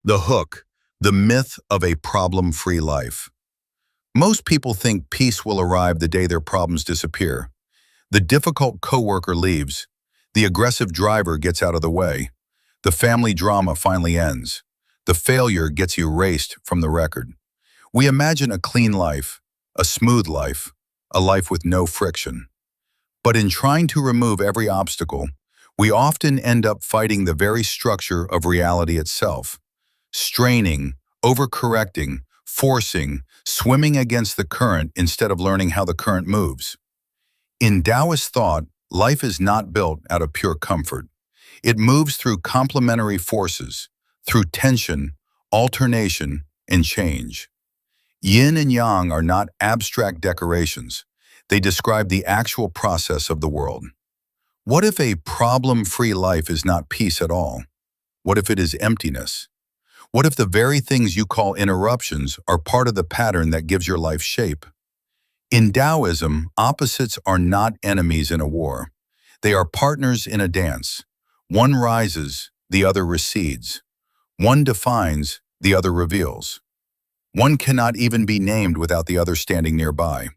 The hook, the myth of a problem-free life. Most people think peace will arrive the day their problems disappear. The difficult coworker leaves. The aggressive driver gets out of the way. The family drama finally ends. The failure gets erased from the record. We imagine a clean life, a smooth life, a life with no friction. But in trying to remove every obstacle, we often end up fighting the very structure of reality itself. Straining, overcorrecting, forcing, swimming against the current instead of learning how the current moves. In Taoist thought, life is not built out of pure comfort. It moves through complementary forces, through tension, alternation, and change. Yin and Yang are not abstract decorations. They describe the actual process of the world. What if a problem-free life is not peace at all? What if it is emptiness? What if the very things you call interruptions are part of the pattern that gives your life shape? In Taoism, opposites are not enemies in a war. They are partners in a dance. One rises, the other recedes. One defines, the other reveals. One cannot even be named without the other standing nearby.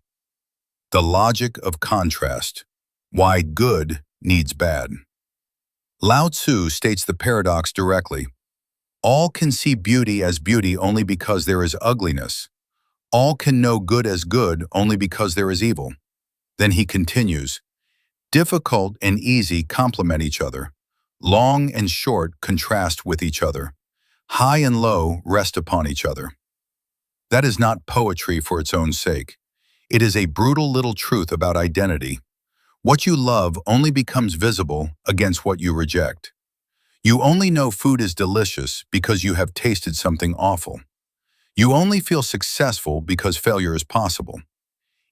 The logic of contrast. Why good needs bad. Lao Tzu states the paradox directly. All can see beauty as beauty only because there is ugliness. All can know good as good only because there is evil. Then he continues, difficult and easy complement each other. Long and short contrast with each other. High and low rest upon each other. That is not poetry for its own sake. It is a brutal little truth about identity. What you love only becomes visible against what you reject. You only know food is delicious because you have tasted something awful. You only feel successful because failure is possible.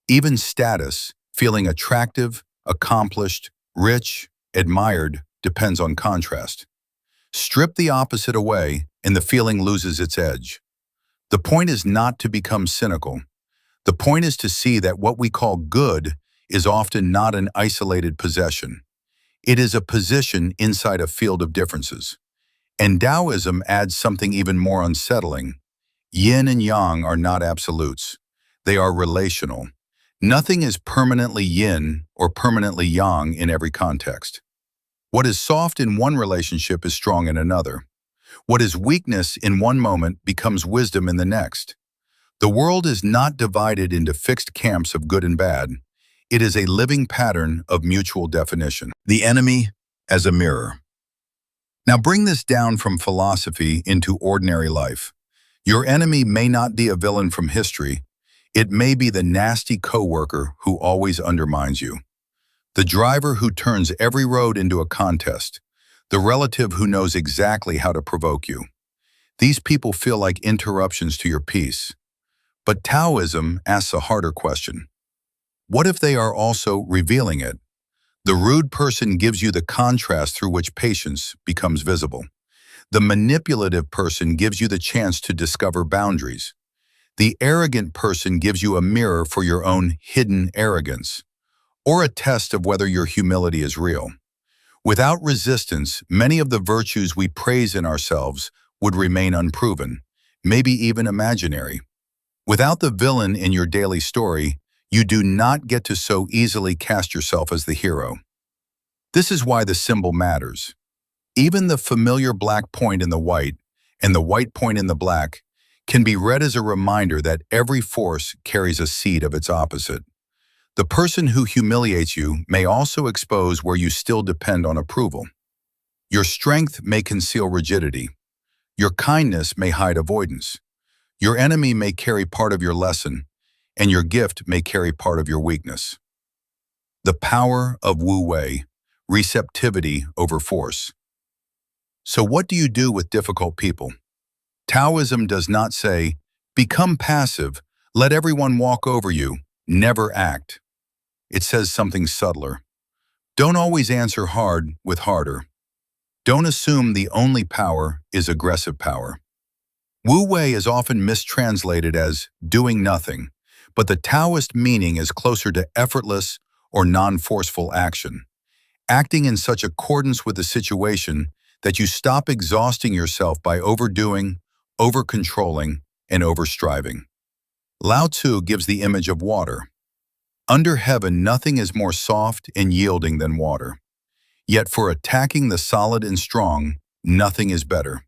Even status, feeling attractive, accomplished, rich, admired, depends on contrast. Strip the opposite away and the feeling loses its edge. The point is not to become cynical. The point is to see that what we call good is often not an isolated possession. It is a position inside a field of differences. And Taoism adds something even more unsettling. Yin and Yang are not absolutes. They are relational. Nothing is permanently yin or permanently yang in every context. What is soft in one relationship is strong in another. What is weakness in one moment becomes wisdom in the next. The world is not divided into fixed camps of good and bad. It is a living pattern of mutual definition. The enemy as a mirror. Now bring this down from philosophy into ordinary life. Your enemy may not be a villain from history. It may be the nasty coworker who always undermines you. The driver who turns every road into a contest. The relative who knows exactly how to provoke you. These people feel like interruptions to your peace. But Taoism asks a harder question. What if they are also revealing it? The rude person gives you the contrast through which patience becomes visible. The manipulative person gives you the chance to discover boundaries. The arrogant person gives you a mirror for your own hidden arrogance, or a test of whether your humility is real. Without resistance, many of the virtues we praise in ourselves would remain unproven, maybe even imaginary. Without the villain in your daily story, you do not get to so easily cast yourself as the hero. This is why the symbol matters. Even the familiar black point in the white and the white point in the black can be read as a reminder that every force carries a seed of its opposite. The person who humiliates you may also expose where you still depend on approval. Your strength may conceal rigidity. Your kindness may hide avoidance. Your enemy may carry part of your lesson, and your gift may carry part of your weakness. The power of Wu Wei, receptivity over force. So what do you do with difficult people? Taoism does not say, become passive, let everyone walk over you, never act. It says something subtler. Don't always answer hard with harder. Don't assume the only power is aggressive power. Wu Wei is often mistranslated as doing nothing, but the Taoist meaning is closer to effortless or non-forceful action. Acting in such accordance with the situation that you stop exhausting yourself by overdoing, over-controlling, and over-striving. Lao Tzu gives the image of water. Under heaven, nothing is more soft and yielding than water. Yet for attacking the solid and strong, nothing is better.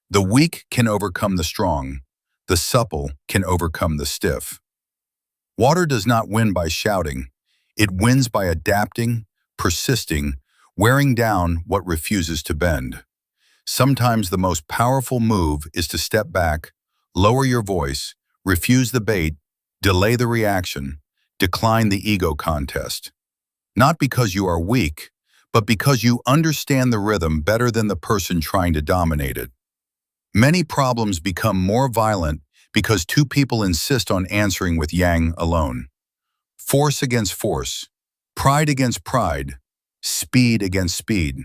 The weak can overcome the strong. The supple can overcome the stiff. Water does not win by shouting. It wins by adapting, persisting, wearing down what refuses to bend. Sometimes the most powerful move is to step back, lower your voice, refuse the bait, delay the reaction, decline the ego contest. Not because you are weak, but because you understand the rhythm better than the person trying to dominate it. Many problems become more violent because two people insist on answering with yang alone. Force against force, pride against pride, speed against speed.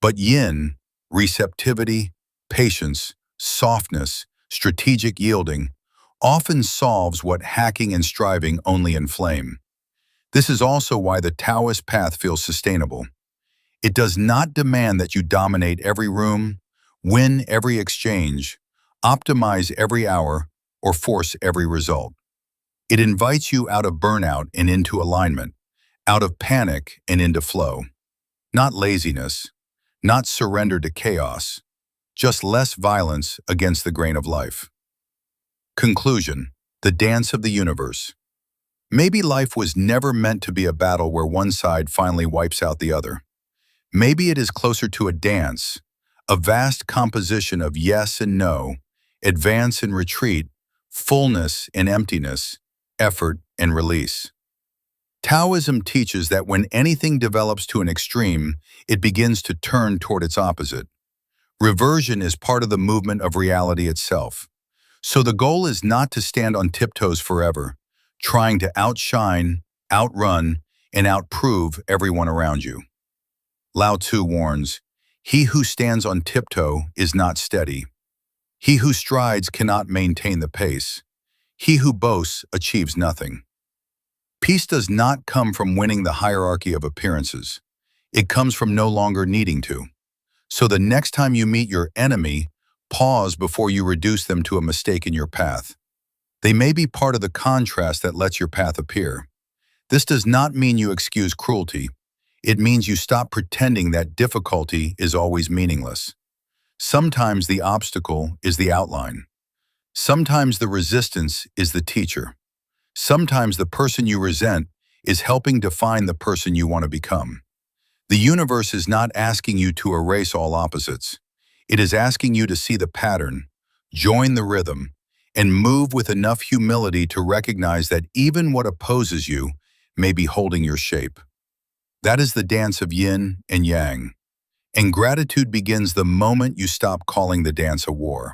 But yin, receptivity, patience, softness, strategic yielding, often solves what hacking and striving only inflame. This is also why the Taoist path feels sustainable. It does not demand that you dominate every room, win every exchange, optimize every hour, or force every result. It invites you out of burnout and into alignment, out of panic and into flow. Not laziness, not surrender to chaos, just less violence against the grain of life. Conclusion: the dance of the universe. Maybe life was never meant to be a battle where one side finally wipes out the other. Maybe it is closer to a dance, a vast composition of yes and no, advance and retreat, fullness and emptiness, effort and release. Taoism teaches that when anything develops to an extreme, it begins to turn toward its opposite. Reversion is part of the movement of reality itself. So the goal is not to stand on tiptoes forever, trying to outshine, outrun, and outprove everyone around you. Lao Tzu warns, "He who stands on tiptoe is not steady. He who strides cannot maintain the pace. He who boasts achieves nothing." Peace does not come from winning the hierarchy of appearances. It comes from no longer needing to. So the next time you meet your enemy, pause before you reduce them to a mistake in your path. They may be part of the contrast that lets your path appear. This does not mean you excuse cruelty. It means you stop pretending that difficulty is always meaningless. Sometimes the obstacle is the outline. Sometimes the resistance is the teacher. Sometimes the person you resent is helping define the person you want to become. The universe is not asking you to erase all opposites. It is asking you to see the pattern, join the rhythm, and move with enough humility to recognize that even what opposes you may be holding your shape. That is the dance of yin and yang. And gratitude begins the moment you stop calling the dance a war.